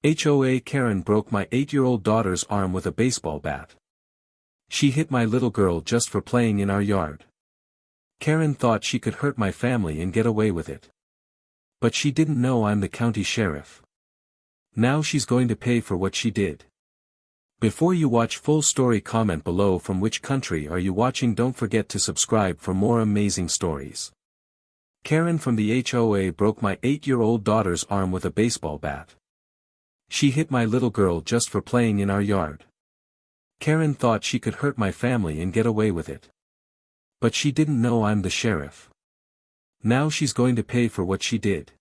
HOA Karen broke my 8-year-old daughter's arm with a baseball bat. She hit my little girl just for playing in our yard. Karen thought she could hurt my family and get away with it. But she didn't know I'm the county sheriff. Now she's going to pay for what she did. Before you watch full story, comment below from which country are you watching. Don't forget to subscribe for more amazing stories. Karen from the HOA broke my 8-year-old daughter's arm with a baseball bat. She hit my little girl just for playing in our yard. Karen thought she could hurt my family and get away with it. But she didn't know I'm the sheriff. Now she's going to pay for what she did.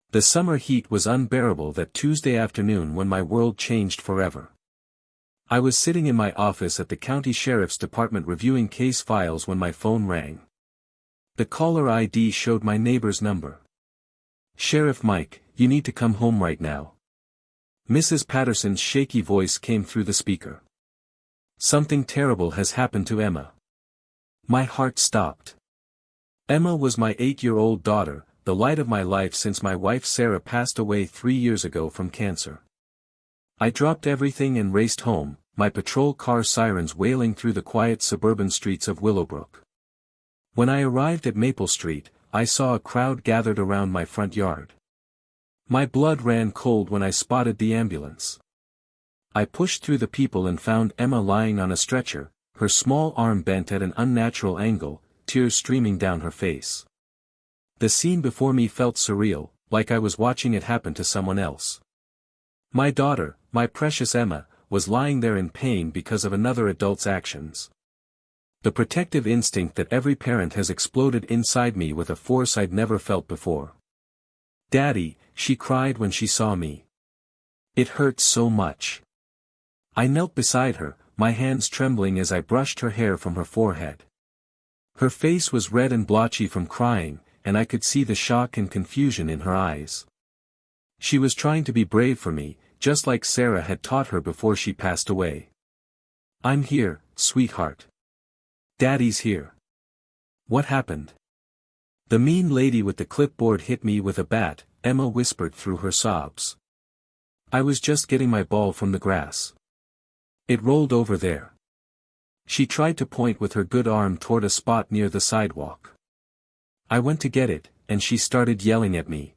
The summer heat was unbearable that Tuesday afternoon when my world changed forever. I was sitting in my office at the county sheriff's department reviewing case files when my phone rang. The caller ID showed my neighbor's number. "Sheriff Mike, you need to come home right now." Mrs. Patterson's shaky voice came through the speaker. "Something terrible has happened to Emma." My heart stopped. Emma was my 8-year-old daughter, the light of my life since my wife Sarah passed away 3 years ago from cancer. I dropped everything and raced home, my patrol car sirens wailing through the quiet suburban streets of Willowbrook. When I arrived at Maple Street, I saw a crowd gathered around my front yard. My blood ran cold when I spotted the ambulance. I pushed through the people and found Emma lying on a stretcher, her small arm bent at an unnatural angle, tears streaming down her face. The scene before me felt surreal, like I was watching it happen to someone else. My daughter, my precious Emma, was lying there in pain because of another adult's actions. The protective instinct that every parent has exploded inside me with a force I'd never felt before. "Daddy," she cried when she saw me. It hurt so much. I knelt beside her, my hands trembling as I brushed her hair from her forehead. Her face was red and blotchy from crying, and I could see the shock and confusion in her eyes. She was trying to be brave for me, just like Sarah had taught her before she passed away. "I'm here, sweetheart. Daddy's here." "What happened?" "The mean lady with the clipboard hit me with a bat," Emma whispered through her sobs. "I was just getting my ball from the grass. It rolled over there." She tried to point with her good arm toward a spot near the sidewalk. "I went to get it, and she started yelling at me.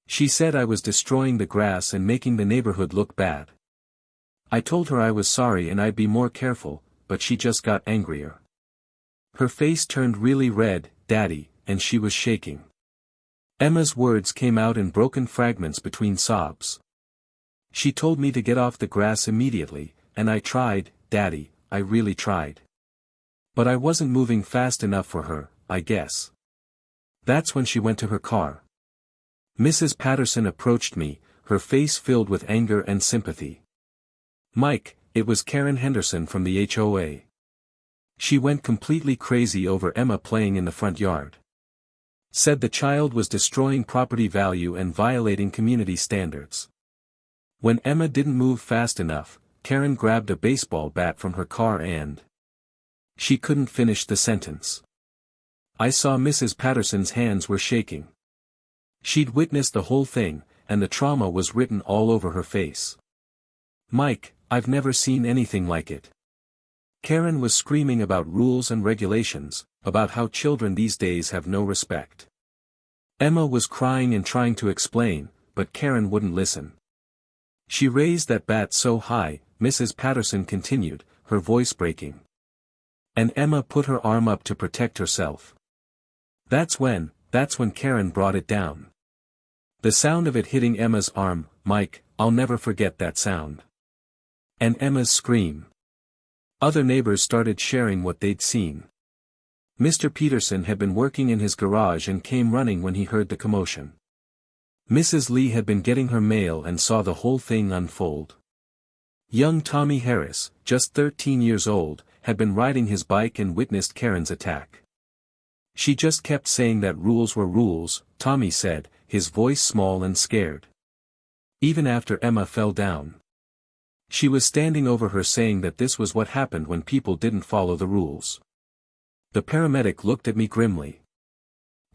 She said I was destroying the grass and making the neighborhood look bad. I told her I was sorry and I'd be more careful, but she just got angrier. Her face turned really red, Daddy, and she was shaking." Emma's words came out in broken fragments between sobs. "She told me to get off the grass immediately, and I tried, Daddy, I really tried. But I wasn't moving fast enough for her, I guess. That's when she went to her car." Mrs. Patterson approached me, her face filled with anger and sympathy. "Mike, it was Karen Henderson from the HOA. She went completely crazy over Emma playing in the front yard. Said the child was destroying property value and violating community standards. When Emma didn't move fast enough, Karen grabbed a baseball bat from her car and..." She couldn't finish the sentence. I saw Mrs. Patterson's hands were shaking. She'd witnessed the whole thing, and the trauma was written all over her face. "Mike, I've never seen anything like it." Karen was screaming about rules and regulations, about how children these days have no respect. Emma was crying and trying to explain, but Karen wouldn't listen. "She raised that bat so high," Mrs. Patterson continued, her voice breaking. "And Emma put her arm up to protect herself. That's when Karen brought it down. The sound of it hitting Emma's arm, Mike, I'll never forget that sound. And Emma's scream." Other neighbors started sharing what they'd seen. Mr. Peterson had been working in his garage and came running when he heard the commotion. Mrs. Lee had been getting her mail and saw the whole thing unfold. Young Tommy Harris, just 13 years old, had been riding his bike and witnessed Karen's attack. "She just kept saying that rules were rules," Tommy said, his voice small and scared. "Even after Emma fell down. She was standing over her saying that this was what happened when people didn't follow the rules." The paramedic looked at me grimly.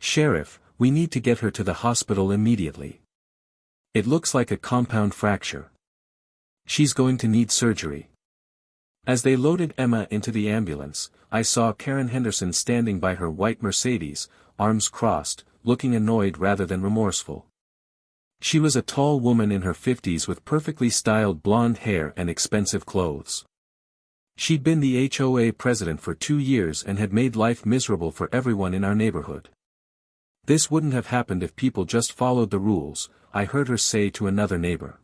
"Sheriff, we need to get her to the hospital immediately." It looks like a compound fracture. She's going to need surgery. As they loaded Emma into the ambulance, I saw Karen Henderson standing by her white Mercedes, arms crossed, looking annoyed rather than remorseful. She was a tall woman in her 50s with perfectly styled blonde hair and expensive clothes. She'd been the HOA president for 2 years and had made life miserable for everyone in our neighborhood. This wouldn't have happened if people just followed the rules, I heard her say to another neighbor.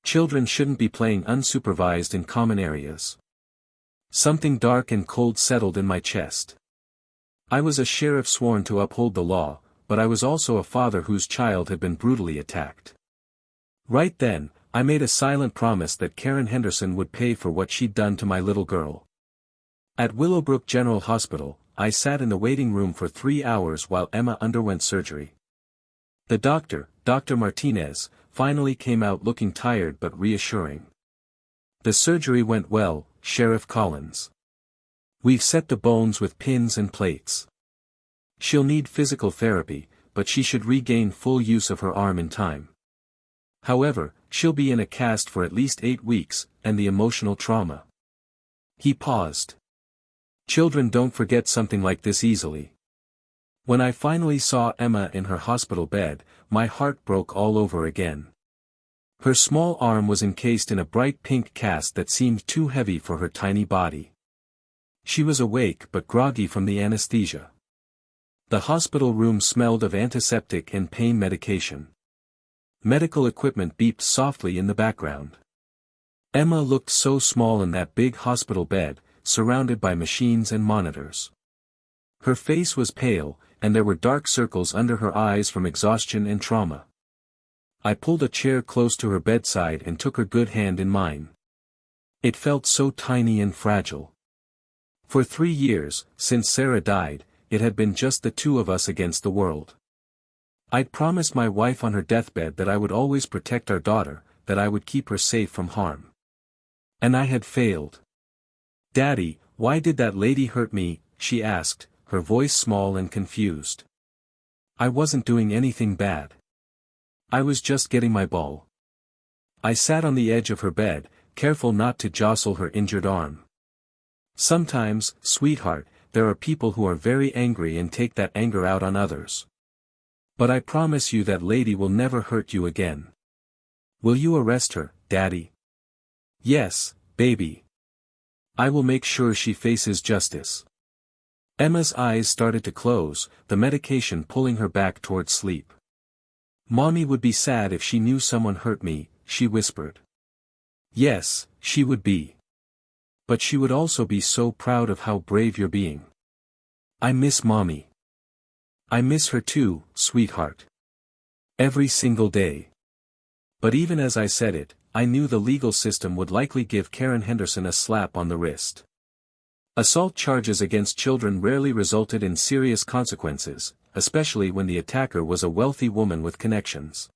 Children shouldn't be playing unsupervised in common areas. Something dark and cold settled in my chest. I was a sheriff sworn to uphold the law, but I was also a father whose child had been brutally attacked. Right then, I made a silent promise that Karen Henderson would pay for what she'd done to my little girl. At Willowbrook General Hospital, I sat in the waiting room for 3 hours while Emma underwent surgery. The doctor, Dr. Martinez, finally came out looking tired but reassuring. The surgery went well, Sheriff Collins. We've set the bones with pins and plates. She'll need physical therapy, but she should regain full use of her arm in time. However, she'll be in a cast for at least 8 weeks, and the emotional trauma. He paused. Children don't forget something like this easily. When I finally saw Emma in her hospital bed, my heart broke all over again. Her small arm was encased in a bright pink cast that seemed too heavy for her tiny body. She was awake but groggy from the anesthesia. The hospital room smelled of antiseptic and pain medication. Medical equipment beeped softly in the background. Emma looked so small in that big hospital bed, surrounded by machines and monitors. Her face was pale, and there were dark circles under her eyes from exhaustion and trauma. I pulled a chair close to her bedside and took her good hand in mine. It felt so tiny and fragile. For 3 years, since Sarah died, it had been just the two of us against the world. I'd promised my wife on her deathbed that I would always protect our daughter, that I would keep her safe from harm. And I had failed. "Daddy, why did that lady hurt me?" she asked, her voice small and confused. I wasn't doing anything bad. I was just getting my ball. I sat on the edge of her bed, careful not to jostle her injured arm. Sometimes, sweetheart, there are people who are very angry and take that anger out on others. But I promise you that lady will never hurt you again. Will you arrest her, Daddy? Yes, baby. I will make sure she faces justice. Emma's eyes started to close, the medication pulling her back toward sleep. Mommy would be sad if she knew someone hurt me, she whispered. Yes, she would be. But she would also be so proud of how brave you're being. I miss Mommy. I miss her too, sweetheart. Every single day. But even as I said it, I knew the legal system would likely give Karen Henderson a slap on the wrist. Assault charges against children rarely resulted in serious consequences, especially when the attacker was a wealthy woman with connections.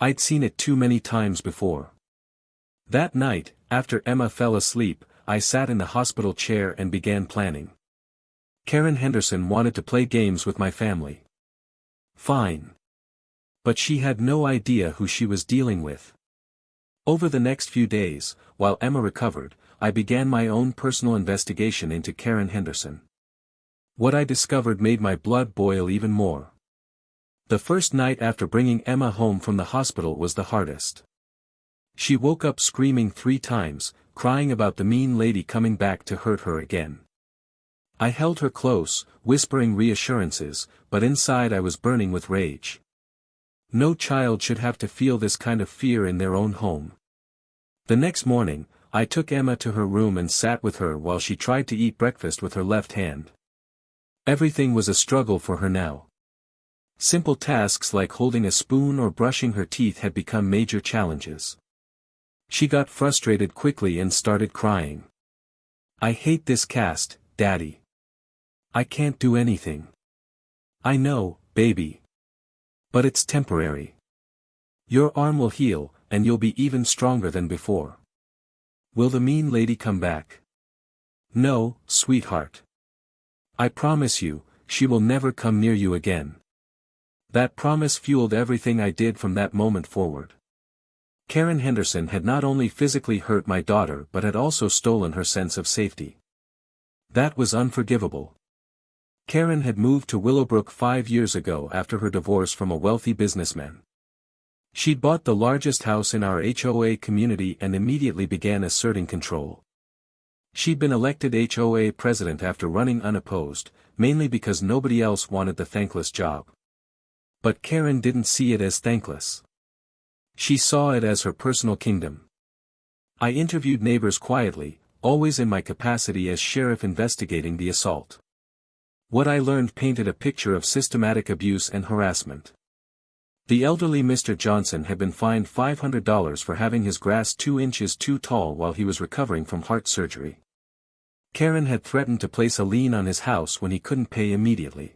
I'd seen it too many times before. That night, after Emma fell asleep, I sat in the hospital chair and began planning. Karen Henderson wanted to play games with my family. Fine. But she had no idea who she was dealing with. Over the next few days, while Emma recovered, I began my own personal investigation into Karen Henderson. What I discovered made my blood boil even more. The first night after bringing Emma home from the hospital was the hardest. She woke up screaming 3 times, crying about the mean lady coming back to hurt her again. I held her close, whispering reassurances, but inside I was burning with rage. No child should have to feel this kind of fear in their own home. The next morning, I took Emma to her room and sat with her while she tried to eat breakfast with her left hand. Everything was a struggle for her now. Simple tasks like holding a spoon or brushing her teeth had become major challenges. She got frustrated quickly and started crying. I hate this cast, Daddy. I can't do anything. I know, baby. But it's temporary. Your arm will heal, and you'll be even stronger than before. Will the mean lady come back? No, sweetheart. I promise you, she will never come near you again. That promise fueled everything I did from that moment forward. Karen Henderson had not only physically hurt my daughter but had also stolen her sense of safety. That was unforgivable. Karen had moved to Willowbrook 5 years ago after her divorce from a wealthy businessman. She'd bought the largest house in our HOA community and immediately began asserting control. She'd been elected HOA president after running unopposed, mainly because nobody else wanted the thankless job. But Karen didn't see it as thankless. She saw it as her personal kingdom. I interviewed neighbors quietly, always in my capacity as sheriff investigating the assault. What I learned painted a picture of systematic abuse and harassment. The elderly Mr. Johnson had been fined $500 for having his grass 2 inches too tall while he was recovering from heart surgery. Karen had threatened to place a lien on his house when he couldn't pay immediately.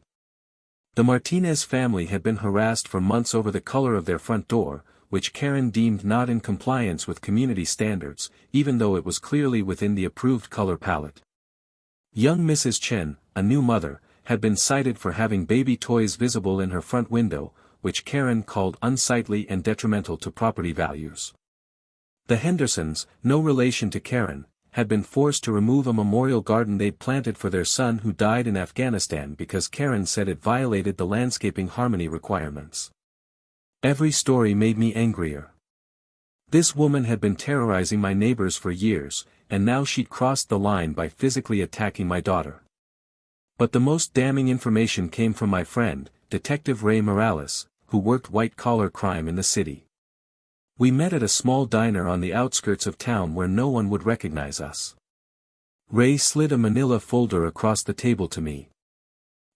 The Martinez family had been harassed for months over the color of their front door, which Karen deemed not in compliance with community standards, even though it was clearly within the approved color palette. Young Mrs. Chen, a new mother, had been cited for having baby toys visible in her front window, which Karen called unsightly and detrimental to property values. The Hendersons, no relation to Karen, had been forced to remove a memorial garden they'd planted for their son who died in Afghanistan because Karen said it violated the landscaping harmony requirements. Every story made me angrier. This woman had been terrorizing my neighbors for years, and now she'd crossed the line by physically attacking my daughter. But the most damning information came from my friend, Detective Ray Morales, who worked white-collar crime in the city. We met at a small diner on the outskirts of town where no one would recognize us. Ray slid a manila folder across the table to me.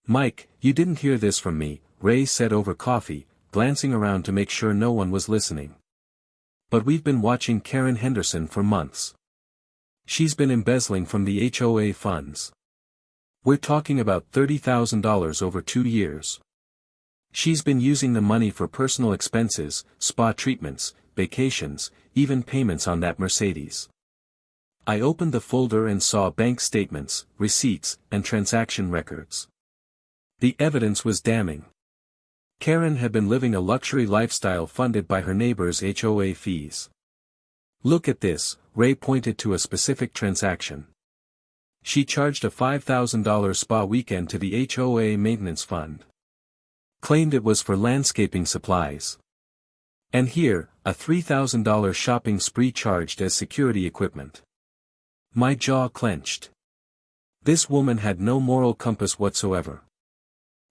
"Mike, you didn't hear this from me," Ray said over coffee, glancing around to make sure no one was listening. "But we've been watching Karen Henderson for months. She's been embezzling from the HOA funds. We're talking about $30,000 over 2 years. She's been using the money for personal expenses, spa treatments, vacations, even payments on that Mercedes." I opened the folder and saw bank statements, receipts, and transaction records. The evidence was damning. Karen had been living a luxury lifestyle funded by her neighbors' HOA fees. "Look at this," Ray pointed to a specific transaction. She charged a $5,000 spa weekend to the HOA maintenance fund. Claimed it was for landscaping supplies. And here, a $3,000 shopping spree charged as security equipment. My jaw clenched. This woman had no moral compass whatsoever.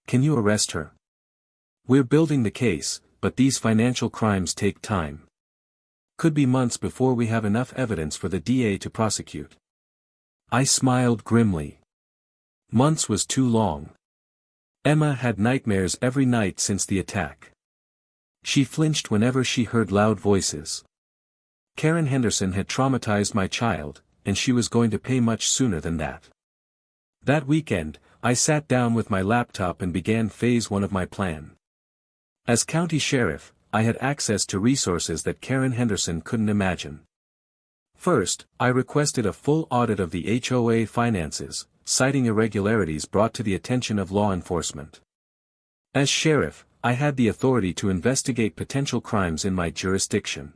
"Can you arrest her? We're building the case, but these financial crimes take time. Could be months before we have enough evidence for the DA to prosecute." I smiled grimly. Months was too long. Emma had nightmares every night since the attack. She flinched whenever she heard loud voices. Karen Henderson had traumatized my child, and she was going to pay much sooner than that. That weekend, I sat down with my laptop and began phase 1 of my plan. As county sheriff, I had access to resources that Karen Henderson couldn't imagine. First, I requested a full audit of the HOA finances, citing irregularities brought to the attention of law enforcement. As sheriff, I had the authority to investigate potential crimes in my jurisdiction.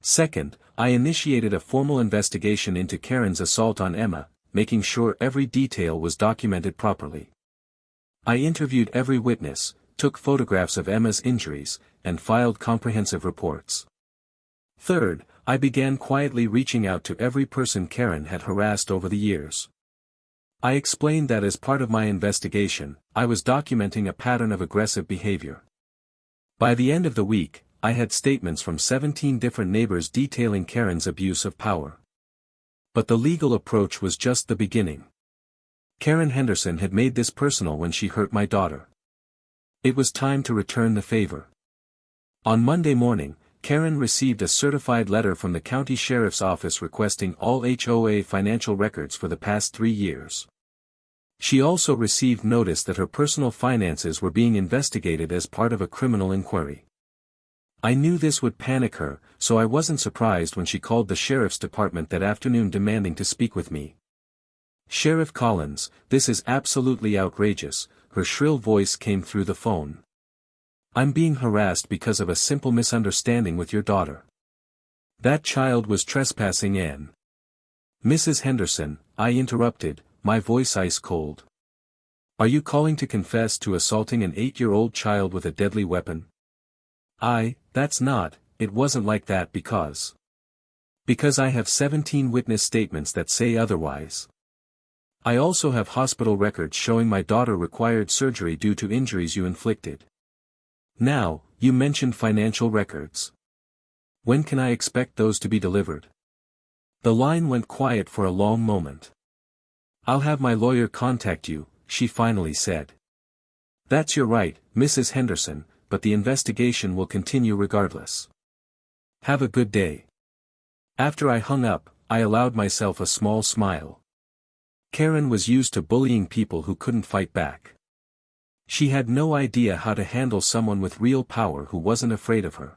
Second, I initiated a formal investigation into Karen's assault on Emma, making sure every detail was documented properly. I interviewed every witness, took photographs of Emma's injuries, and filed comprehensive reports. Third, I began quietly reaching out to every person Karen had harassed over the years. I explained that as part of my investigation, I was documenting a pattern of aggressive behavior. By the end of the week, I had statements from 17 different neighbors detailing Karen's abuse of power. But the legal approach was just the beginning. Karen Henderson had made this personal when she hurt my daughter. It was time to return the favor. On Monday morning, Karen received a certified letter from the county sheriff's office requesting all HOA financial records for the past 3 years. She also received notice that her personal finances were being investigated as part of a criminal inquiry. I knew this would panic her, so I wasn't surprised when she called the sheriff's department that afternoon demanding to speak with me. "Sheriff Collins, this is absolutely outrageous," her shrill voice came through the phone. I'm being harassed because of a simple misunderstanding with your daughter. That child was trespassing and... Mrs. Henderson, I interrupted, my voice ice cold. Are you calling to confess to assaulting an 8-year-old child with a deadly weapon? That's not, it wasn't like that because I have 17 witness statements that say otherwise. I also have hospital records showing my daughter required surgery due to injuries you inflicted. Now, you mentioned financial records. When can I expect those to be delivered? The line went quiet for a long moment. I'll have my lawyer contact you, she finally said. That's your right, Mrs. Henderson, but the investigation will continue regardless. Have a good day. After I hung up, I allowed myself a small smile. Karen was used to bullying people who couldn't fight back. She had no idea how to handle someone with real power who wasn't afraid of her.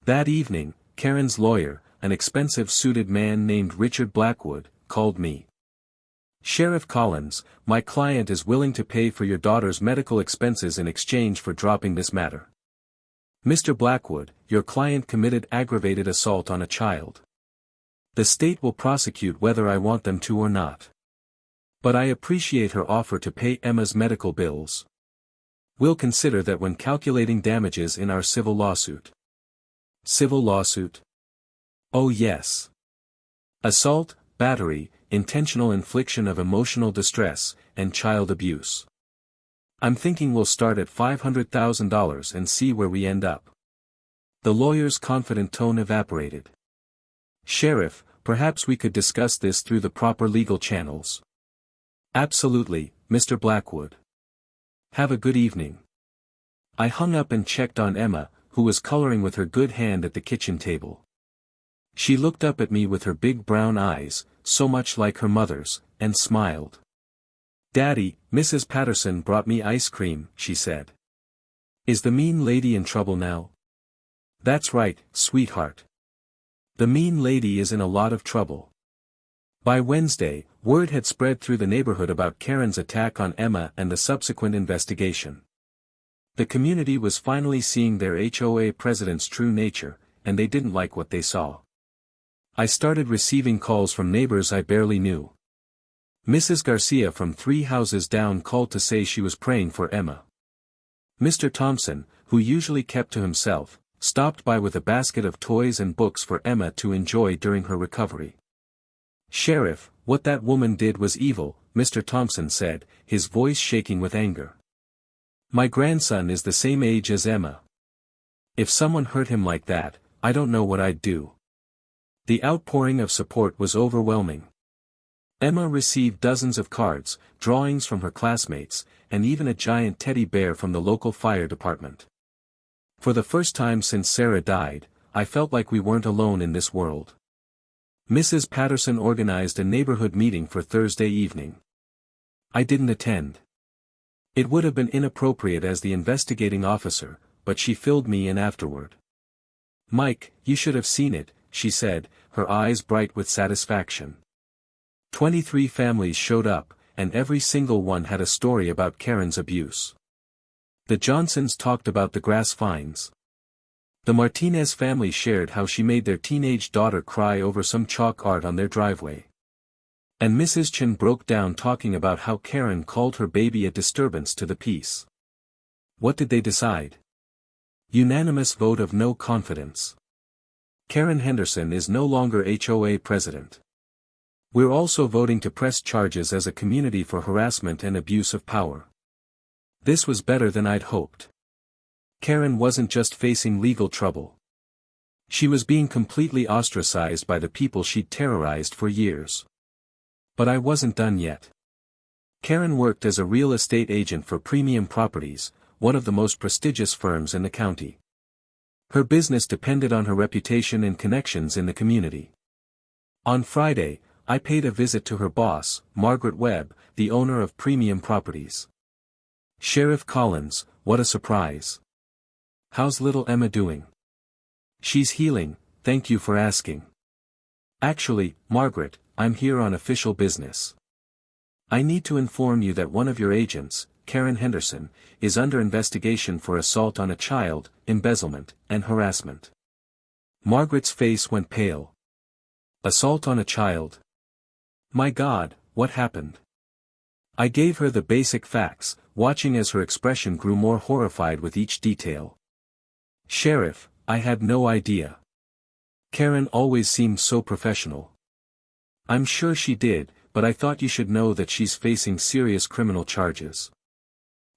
That evening, Karen's lawyer, an expensive suited man named Richard Blackwood, called me. Sheriff Collins, my client is willing to pay for your daughter's medical expenses in exchange for dropping this matter. Mr. Blackwood, your client committed aggravated assault on a child. The state will prosecute whether I want them to or not. But I appreciate her offer to pay Emma's medical bills. We'll consider that when calculating damages in our civil lawsuit. Civil lawsuit? Oh yes. Assault, battery, intentional infliction of emotional distress, and child abuse. I'm thinking we'll start at $500,000 and see where we end up. The lawyer's confident tone evaporated. Sheriff, perhaps we could discuss this through the proper legal channels. Absolutely, Mr. Blackwood. Have a good evening. I hung up and checked on Emma, who was coloring with her good hand at the kitchen table. She looked up at me with her big brown eyes, so much like her mother's, and smiled. Daddy, Mrs. Patterson brought me ice cream, she said. Is the mean lady in trouble now? That's right, sweetheart. The mean lady is in a lot of trouble. By Wednesday, word had spread through the neighborhood about Karen's attack on Emma and the subsequent investigation. The community was finally seeing their HOA president's true nature, and they didn't like what they saw. I started receiving calls from neighbors I barely knew. Mrs. Garcia from 3 houses down called to say she was praying for Emma. Mr. Thompson, who usually kept to himself, stopped by with a basket of toys and books for Emma to enjoy during her recovery. Sheriff, what that woman did was evil, Mr. Thompson said, his voice shaking with anger. My grandson is the same age as Emma. If someone hurt him like that, I don't know what I'd do. The outpouring of support was overwhelming. Emma received dozens of cards, drawings from her classmates, and even a giant teddy bear from the local fire department. For the first time since Sarah died, I felt like we weren't alone in this world. Mrs. Patterson organized a neighborhood meeting for Thursday evening. I didn't attend. It would have been inappropriate as the investigating officer, but she filled me in afterward. Mike, you should have seen it, she said, her eyes bright with satisfaction. 23 families showed up, and every single one had a story about Karen's abuse. The Johnsons talked about the grass vines. The Martinez family shared how she made their teenage daughter cry over some chalk art on their driveway. And Mrs. Chen broke down talking about how Karen called her baby a disturbance to the peace. What did they decide? Unanimous vote of no confidence. Karen Henderson is no longer HOA president. We're also voting to press charges as a community for harassment and abuse of power. This was better than I'd hoped. Karen wasn't just facing legal trouble. She was being completely ostracized by the people she'd terrorized for years. But I wasn't done yet. Karen worked as a real estate agent for Premium Properties, one of the most prestigious firms in the county. Her business depended on her reputation and connections in the community. On Friday, I paid a visit to her boss, Margaret Webb, the owner of Premium Properties. Sheriff Collins, what a surprise. How's little Emma doing? She's healing, thank you for asking. Actually, Margaret, I'm here on official business. I need to inform you that one of your agents, Karen Henderson, is under investigation for assault on a child, embezzlement, and harassment. Margaret's face went pale. Assault on a child? My God, what happened? I gave her the basic facts, watching as her expression grew more horrified with each detail. Sheriff, I had no idea. Karen always seemed so professional. I'm sure she did, but I thought you should know that she's facing serious criminal charges.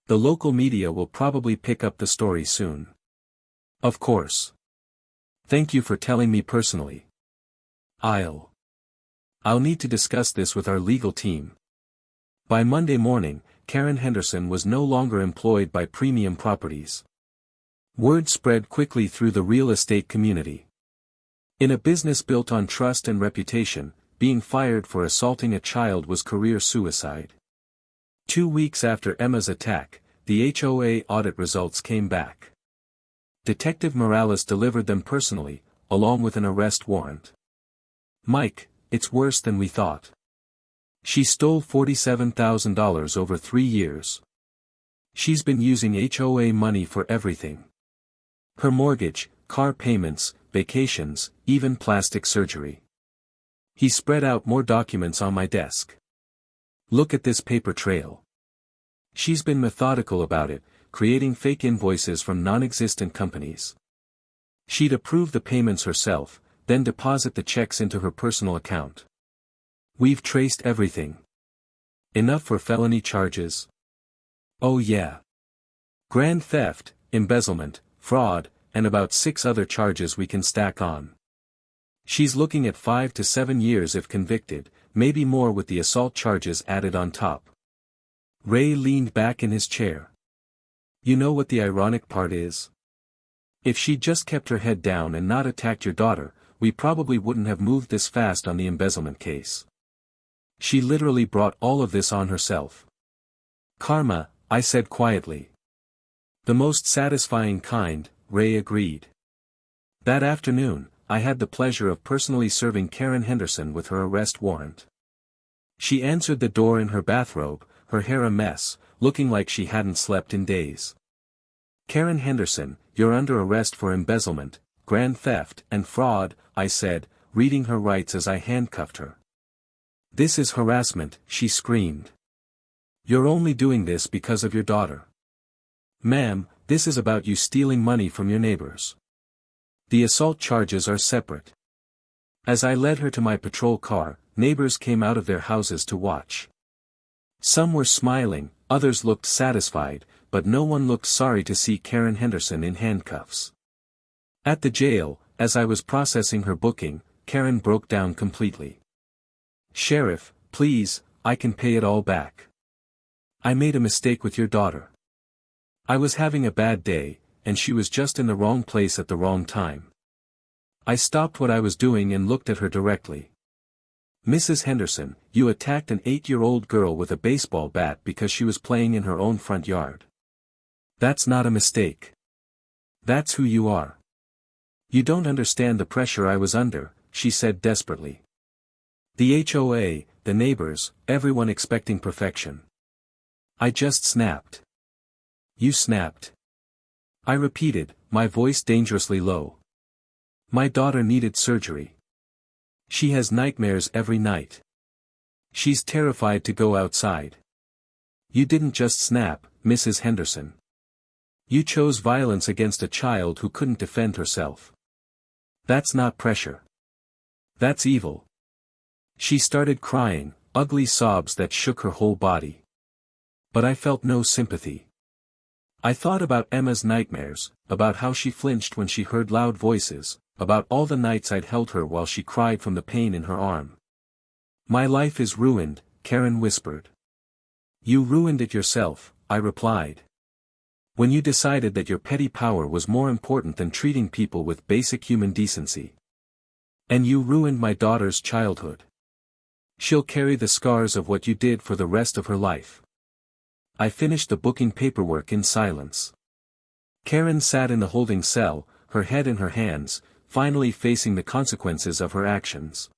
The local media will probably pick up the story soon. Of course. Thank you for telling me personally. I'll need to discuss this with our legal team. By Monday morning, Karen Henderson was no longer employed by Premium Properties. Word spread quickly through the real estate community. In a business built on trust and reputation, being fired for assaulting a child was career suicide. 2 weeks after Emma's attack, the HOA audit results came back. Detective Morales delivered them personally, along with an arrest warrant. Mike, it's worse than we thought. She stole $47,000 over 3 years. She's been using HOA money for everything. Her mortgage, car payments, vacations, even plastic surgery. He spread out more documents on my desk. Look at this paper trail. She's been methodical about it, creating fake invoices from non-existent companies. She'd approve the payments herself, then deposit the checks into her personal account. We've traced everything. Enough for felony charges? Oh yeah. Grand theft, embezzlement, fraud, and about 6 other charges we can stack on. She's looking at 5 to 7 years if convicted, maybe more with the assault charges added on top. Ray leaned back in his chair. You know what the ironic part is? If she'd just kept her head down and not attacked your daughter, we probably wouldn't have moved this fast on the embezzlement case. She literally brought all of this on herself. Karma, I said quietly. The most satisfying kind, Ray agreed. That afternoon, I had the pleasure of personally serving Karen Henderson with her arrest warrant. She answered the door in her bathrobe, her hair a mess, looking like she hadn't slept in days. Karen Henderson, you're under arrest for embezzlement, grand theft, and fraud, I said, reading her rights as I handcuffed her. This is harassment, she screamed. You're only doing this because of your daughter. Ma'am, this is about you stealing money from your neighbors. The assault charges are separate. As I led her to my patrol car, neighbors came out of their houses to watch. Some were smiling, others looked satisfied, but no one looked sorry to see Karen Henderson in handcuffs. At the jail, as I was processing her booking, Karen broke down completely. Sheriff, please, I can pay it all back. I made a mistake with your daughter. I was having a bad day, and she was just in the wrong place at the wrong time. I stopped what I was doing and looked at her directly. Mrs. Henderson, you attacked an 8-year-old girl with a baseball bat because she was playing in her own front yard. That's not a mistake. That's who you are. You don't understand the pressure I was under, she said desperately. The HOA, the neighbors, everyone expecting perfection. I just snapped. You snapped. I repeated, my voice dangerously low. My daughter needed surgery. She has nightmares every night. She's terrified to go outside. You didn't just snap, Mrs. Henderson. You chose violence against a child who couldn't defend herself. That's not pressure. That's evil. She started crying, ugly sobs that shook her whole body. But I felt no sympathy. I thought about Emma's nightmares, about how she flinched when she heard loud voices, about all the nights I'd held her while she cried from the pain in her arm. My life is ruined, Karen whispered. You ruined it yourself, I replied. When you decided that your petty power was more important than treating people with basic human decency. And you ruined my daughter's childhood. She'll carry the scars of what you did for the rest of her life. I finished the booking paperwork in silence. Karen sat in the holding cell, her head in her hands, finally facing the consequences of her actions.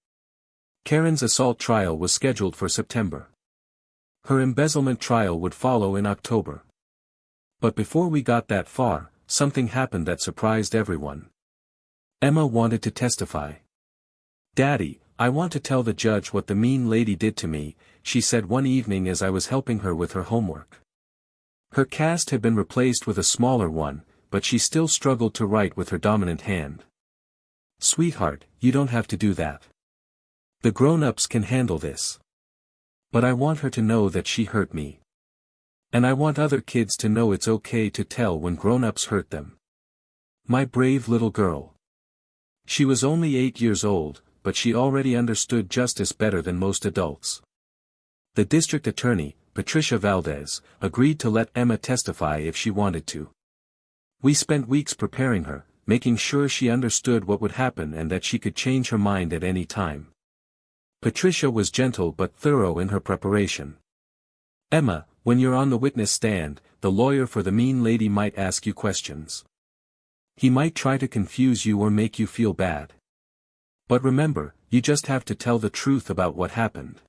Karen's assault trial was scheduled for September. Her embezzlement trial would follow in October. But before we got that far, something happened that surprised everyone. Emma wanted to testify. "Daddy, I want to tell the judge what the mean lady did to me," she said one evening as I was helping her with her homework. Her cast had been replaced with a smaller one, but she still struggled to write with her dominant hand. "Sweetheart, you don't have to do that. The grown-ups can handle this. But I want her to know that she hurt me. And I want other kids to know it's okay to tell when grown-ups hurt them." My brave little girl. She was only 8 years old, but she already understood justice better than most adults. The district attorney, Patricia Valdez, agreed to let Emma testify if she wanted to. We spent weeks preparing her, making sure she understood what would happen and that she could change her mind at any time. Patricia was gentle but thorough in her preparation. "Emma, when you're on the witness stand, the lawyer for the mean lady might ask you questions. He might try to confuse you or make you feel bad. But remember, you just have to tell the truth about what happened."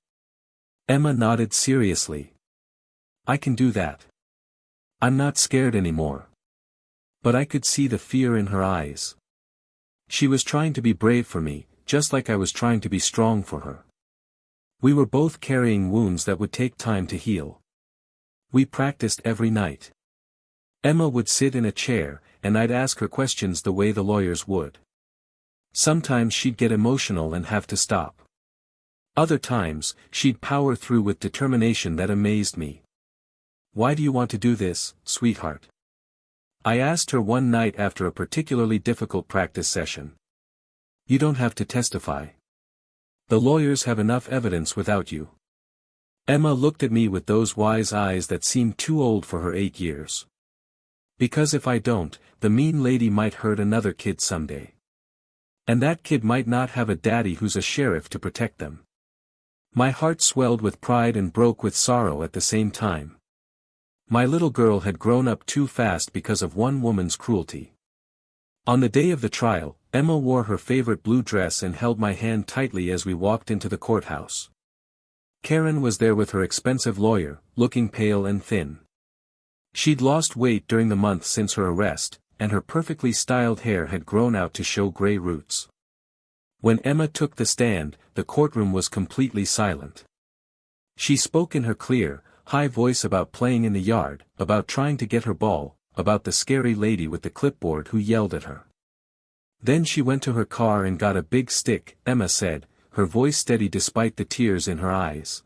Emma nodded seriously. "I can do that. I'm not scared anymore." But I could see the fear in her eyes. She was trying to be brave for me, just like I was trying to be strong for her. We were both carrying wounds that would take time to heal. We practiced every night. Emma would sit in a chair, and I'd ask her questions the way the lawyers would. Sometimes she'd get emotional and have to stop. Other times, she'd power through with determination that amazed me. "Why do you want to do this, sweetheart?" I asked her one night after a particularly difficult practice session. "You don't have to testify. The lawyers have enough evidence without you." Emma looked at me with those wise eyes that seemed too old for her 8 years. "Because if I don't, the mean lady might hurt another kid someday. And that kid might not have a daddy who's a sheriff to protect them." My heart swelled with pride and broke with sorrow at the same time. My little girl had grown up too fast because of one woman's cruelty. On the day of the trial, Emma wore her favorite blue dress and held my hand tightly as we walked into the courthouse. Karen was there with her expensive lawyer, looking pale and thin. She'd lost weight during the month since her arrest, and her perfectly styled hair had grown out to show gray roots. When Emma took the stand, the courtroom was completely silent. She spoke in her clear, high voice about playing in the yard, about trying to get her ball, about the scary lady with the clipboard who yelled at her. Then she went to her car and got a big stick, Emma said, her voice steady despite the tears in her eyes.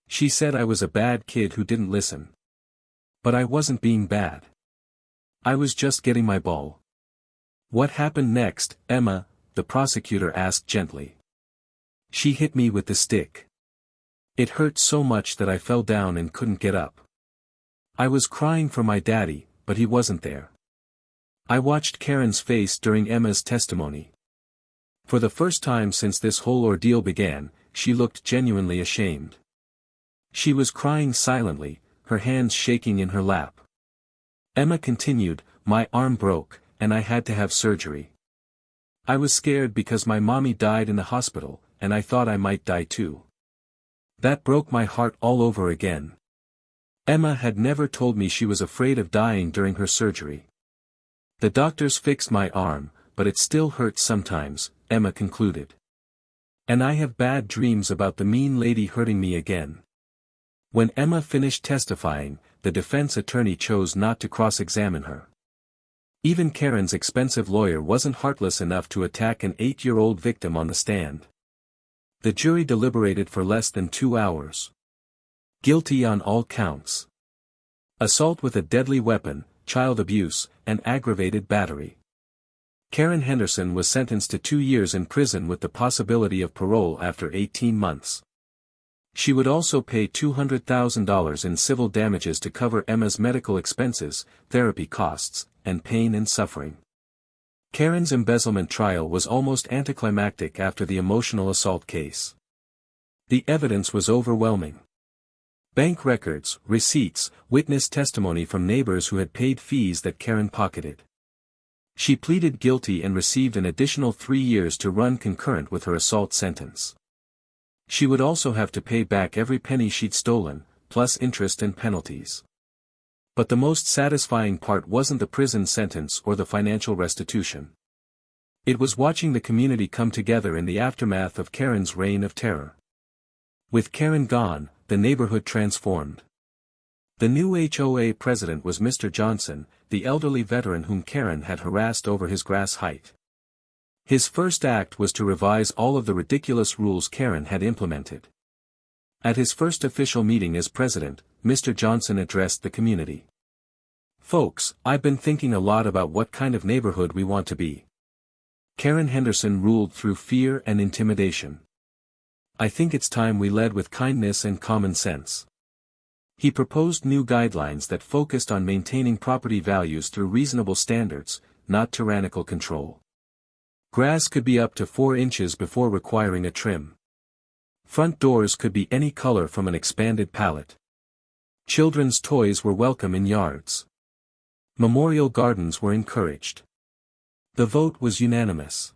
She said I was a bad kid who didn't listen. But I wasn't being bad. I was just getting my ball. "What happened next, Emma?" the prosecutor asked gently. "She hit me with the stick. It hurt so much that I fell down and couldn't get up. I was crying for my daddy, but he wasn't there." I watched Karen's face during Emma's testimony. For the first time since this whole ordeal began, she looked genuinely ashamed. She was crying silently, her hands shaking in her lap. Emma continued, "My arm broke, and I had to have surgery. I was scared because my mommy died in the hospital, and I thought I might die too. That broke my heart all over again." Emma had never told me she was afraid of dying during her surgery. "The doctors fixed my arm, but it still hurts sometimes," Emma concluded. "And I have bad dreams about the mean lady hurting me again." When Emma finished testifying, the defense attorney chose not to cross-examine her. Even Karen's expensive lawyer wasn't heartless enough to attack an 8-year-old victim on the stand. The jury deliberated for less than 2 hours. Guilty on all counts. Assault with a deadly weapon, child abuse, and aggravated battery. Karen Henderson was sentenced to 2 years in prison with the possibility of parole after 18 months. She would also pay $200,000 in civil damages to cover Emma's medical expenses, therapy costs, and pain and suffering. Karen's embezzlement trial was almost anticlimactic after the emotional assault case. The evidence was overwhelming. Bank records, receipts, witness testimony from neighbors who had paid fees that Karen pocketed. She pleaded guilty and received an additional 3 years to run concurrent with her assault sentence. She would also have to pay back every penny she'd stolen, plus interest and penalties. But the most satisfying part wasn't the prison sentence or the financial restitution. It was watching the community come together in the aftermath of Karen's reign of terror. With Karen gone, the neighborhood transformed. The new HOA president was Mr. Johnson, the elderly veteran whom Karen had harassed over his grass height. His first act was to revise all of the ridiculous rules Karen had implemented. At his first official meeting as president, Mr. Johnson addressed the community. "Folks, I've been thinking a lot about what kind of neighborhood we want to be. Karen Henderson ruled through fear and intimidation. I think it's time we led with kindness and common sense." He proposed new guidelines that focused on maintaining property values through reasonable standards, not tyrannical control. Grass could be up to 4 inches before requiring a trim. Front doors could be any color from an expanded palette. Children's toys were welcome in yards. Memorial gardens were encouraged. The vote was unanimous.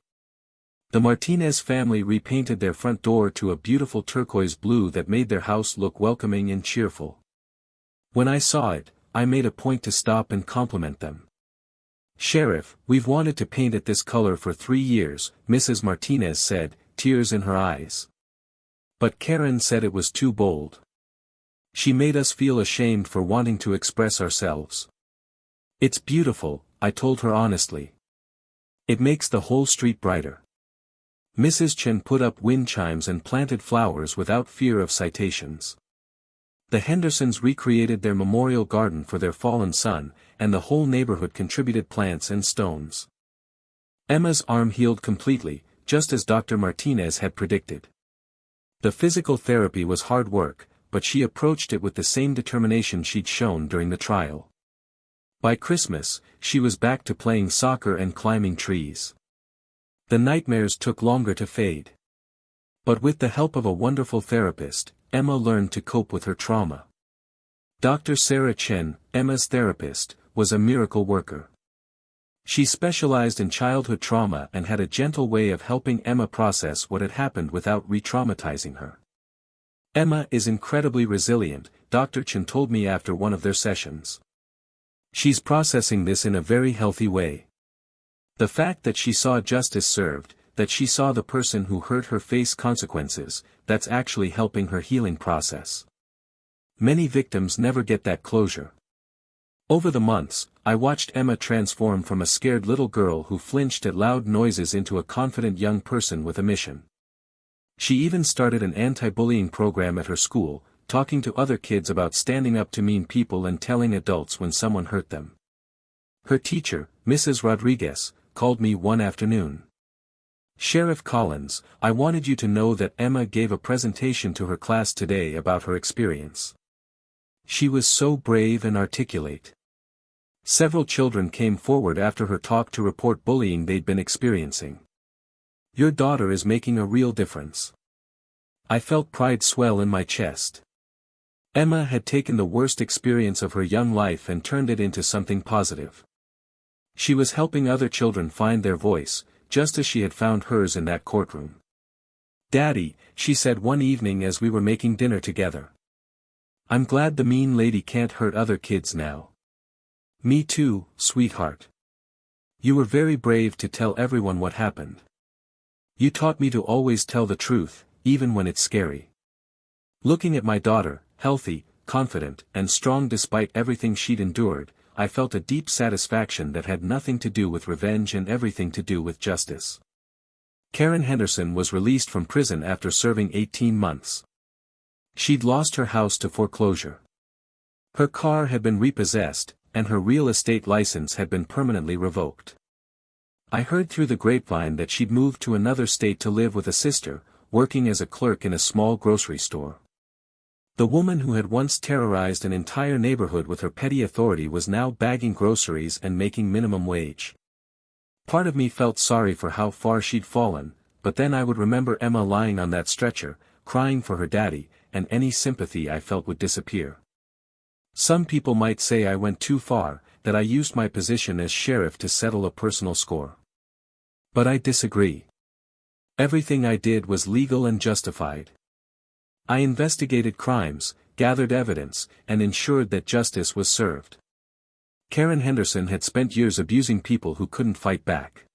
The Martinez family repainted their front door to a beautiful turquoise blue that made their house look welcoming and cheerful. When I saw it, I made a point to stop and compliment them. "Sheriff, we've wanted to paint it this color for 3 years," Mrs. Martinez said, tears in her eyes. But Karen said it was too bold. She made us feel ashamed for wanting to express ourselves. "It's beautiful," I told her honestly. "It makes the whole street brighter." Mrs. Chen put up wind chimes and planted flowers without fear of citations. The Hendersons recreated their memorial garden for their fallen son, and the whole neighborhood contributed plants and stones. Emma's arm healed completely, just as Dr. Martinez had predicted. The physical therapy was hard work, but she approached it with the same determination she'd shown during the trial. By Christmas, she was back to playing soccer and climbing trees. The nightmares took longer to fade. But with the help of a wonderful therapist, Emma learned to cope with her trauma. Dr. Sarah Chen, Emma's therapist, was a miracle worker. She specialized in childhood trauma and had a gentle way of helping Emma process what had happened without re-traumatizing her. "Emma is incredibly resilient," Dr. Chen told me after one of their sessions. "She's processing this in a very healthy way. The fact that she saw justice served, that she saw the person who hurt her face consequences, that's actually helping her healing process. Many victims never get that closure." Over the months, I watched Emma transform from a scared little girl who flinched at loud noises into a confident young person with a mission. She even started an anti-bullying program at her school, talking to other kids about standing up to mean people and telling adults when someone hurt them. Her teacher, Mrs. Rodriguez, called me one afternoon. "Sheriff Collins, I wanted you to know that Emma gave a presentation to her class today about her experience. She was so brave and articulate. Several children came forward after her talk to report bullying they'd been experiencing. Your daughter is making a real difference." I felt pride swell in my chest. Emma had taken the worst experience of her young life and turned it into something positive. She was helping other children find their voice, just as she had found hers in that courtroom. "Daddy," she said one evening as we were making dinner together. "I'm glad the mean lady can't hurt other kids now." "Me too, sweetheart. You were very brave to tell everyone what happened. You taught me to always tell the truth, even when it's scary." Looking at my daughter, healthy, confident, and strong despite everything she'd endured, I felt a deep satisfaction that had nothing to do with revenge and everything to do with justice. Karen Henderson was released from prison after serving 18 months. She'd lost her house to foreclosure. Her car had been repossessed, and her real estate license had been permanently revoked. I heard through the grapevine that she'd moved to another state to live with a sister, working as a clerk in a small grocery store. The woman who had once terrorized an entire neighborhood with her petty authority was now bagging groceries and making minimum wage. Part of me felt sorry for how far she'd fallen, but then I would remember Emma lying on that stretcher, crying for her daddy, and any sympathy I felt would disappear. Some people might say I went too far, that I used my position as sheriff to settle a personal score. But I disagree. Everything I did was legal and justified. I investigated crimes, gathered evidence, and ensured that justice was served. Karen Henderson had spent years abusing people who couldn't fight back.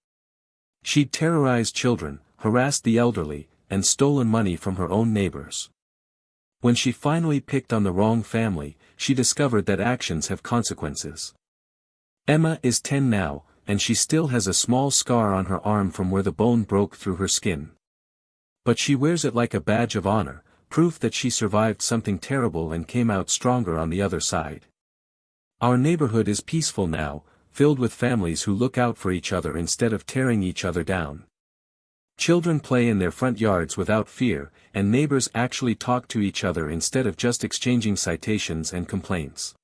She'd terrorized children, harassed the elderly, and stolen money from her own neighbors. When she finally picked on the wrong family, she discovered that actions have consequences. Emma is 10 now, and she still has a small scar on her arm from where the bone broke through her skin. But she wears it like a badge of honor, proof that she survived something terrible and came out stronger on the other side. Our neighborhood is peaceful now, filled with families who look out for each other instead of tearing each other down. Children play in their front yards without fear, and neighbors actually talk to each other instead of just exchanging citations and complaints.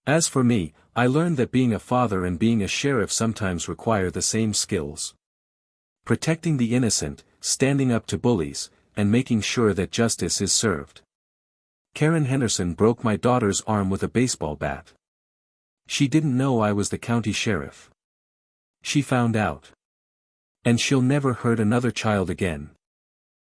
As for me, I learned that being a father and being a sheriff sometimes require the same skills. Protecting the innocent, standing up to bullies, and making sure that justice is served. Karen Henderson broke my daughter's arm with a baseball bat. She didn't know I was the county sheriff. She found out. And she'll never hurt another child again.